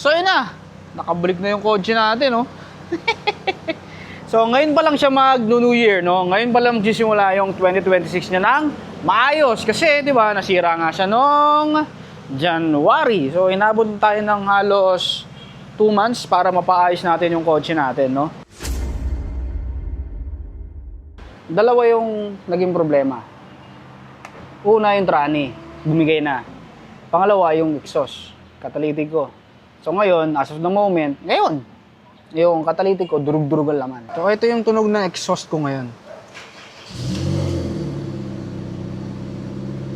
So yun na, nakabalik na yung kotse natin, no? So ngayon pa lang siya mag-New Year, no? Ngayon pa lang magsisimula yung 2026 niya ng maayos. Kasi, di ba, nasira nga siya noong January. So inabot tayo ng halos 2 months para mapaayos natin yung kotse natin, no? Dalawa yung naging problema. Una yung tranny, bumigay na. Pangalawa yung exhaust, catalytic ko. So ngayon, as of the moment, ngayon, yung catalytic ko, durug-durug ang laman. So ito yung tunog ng exhaust ko ngayon.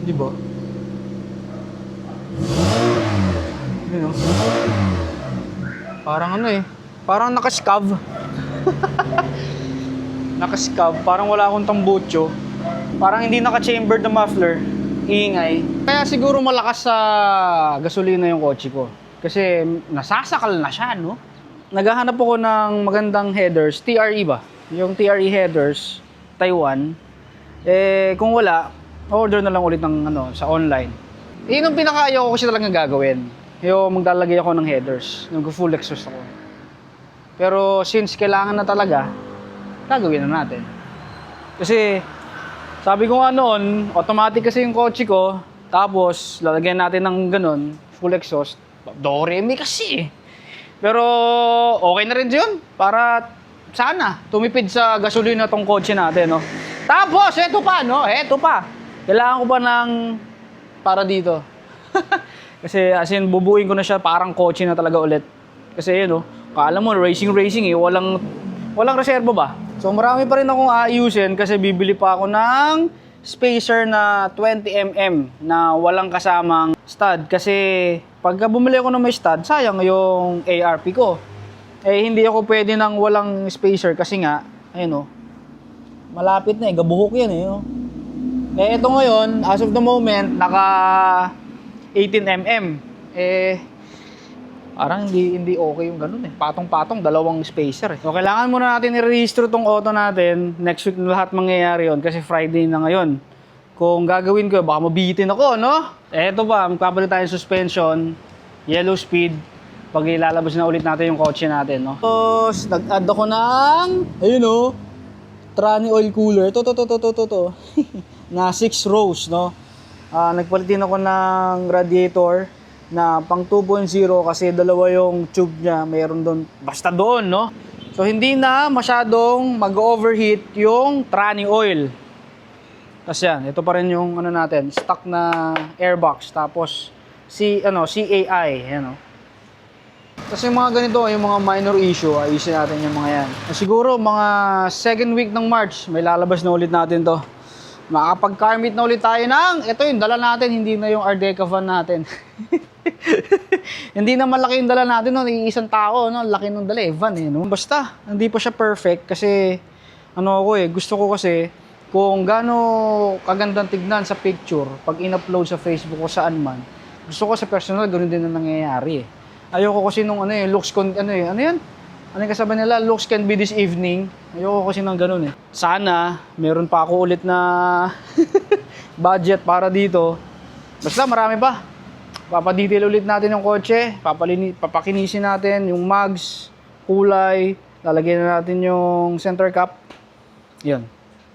Di ba? Yun o. Parang ano eh, parang nakaskav. Nakaskav, parang wala akong tambucho. Parang hindi naka-chambered na muffler. Iingay. Kaya siguro malakas sa gasolina yung kotse ko. Kasi nasasakal na siya, no? Naghahanap ako ng magandang headers. TRE ba? Yung TRE headers, Taiwan. Eh, kung wala, order na lang ulit ng, sa online. Yun yung pinaka-ayaw ko kasi talagang gagawin. Yung maglalagay ako ng headers. Nag-full exhaust ako. Pero since kailangan na talaga, gagawin na natin. Kasi, sabi ko nga noon, automatic kasi yung kotse ko. Tapos, lalagyan natin ng ganun, full exhaust. Doremi kasi. Pero okay na rin yun. Para sana tumipid sa gasolina tong kotse natin, no? Tapos, eto pa, no? Eto pa. Kailangan ko pa ng para dito. Kasi as in, bubuin ko na siya parang kotse na talaga ulit. Kasi yun, no? Kala mo, racing eh. Walang reserva ba? So marami pa rin akong aayusin kasi bibili pa ako ng spacer na 20mm na walang kasamang stud. Kasi pagka bumili ako ng may stud, sayang yung ARP ko. Eh hindi ako pwede ng walang spacer kasi nga, ayun o, malapit na eh, gabuhok yan eh. Oh. Eh ito ngayon, as of the moment, naka 18mm. Eh, parang hindi okay yung ganun eh. Patong-patong, dalawang spacer eh. So, kailangan muna natin i-rehistro tong auto natin. Next week na lahat mangyayari yun kasi Friday na ngayon. Kung gagawin ko, baka mabitin ako, no? Eto pa, magpapalit tayo suspension, yellow speed, pag ilalabas na ulit natin yung kotse natin, no? Tapos, nag-add ako ng, ayun o, tranny oil cooler. To. Na 6 rows, no? Nagpalit din ako ng radiator na pang 2.0 kasi dalawa yung tube niya, mayroon doon, basta doon, no? So hindi na masyadong mag-overheat yung tranny oil. Kasi yan, ito pa rin yung natin, stock na airbox, tapos CAI, yan, no? Kasi yung mga ganito, yung mga minor issue, ayusin natin yung mga yan. Siguro mga second week ng March, may lalabas na ulit natin to. Makapag-car meet na ulit tayo ng, ito yung dala natin, hindi na yung Ardeca van natin. Hindi na malaki yung dala natin, no? Isang tao, no? Laki ng dala, van eh, no? Basta, hindi pa siya perfect kasi, gusto ko kasi, kung gaano kagandang tignan sa picture, pag in-upload sa Facebook o saan man, gusto ko sa personal, ganoon din ang nangyayari eh. Ayoko kasi nung looks ano yung kasama nila, looks can be this evening. Ayoko kasi ng ganun eh. Sana, meron pa ako ulit na budget para dito. Basta marami pa. Papadetail ulit natin yung kotse. Papakinisin natin yung mags, kulay. Lalagyan na natin yung center cap. Yun.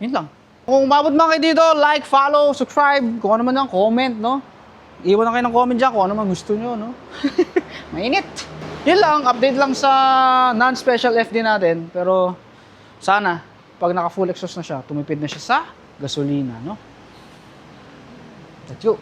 Yun lang. Kung umabot man kayo dito, like, follow, subscribe. Kung ano man lang, comment, no? Iwan na kayo ng comment dyan kung ano man gusto nyo, no? Mainit. Yun lang, update lang sa non-special FD natin. Pero sana, pag naka-full exhaust na siya, tumipid na siya sa gasolina, no? That's you.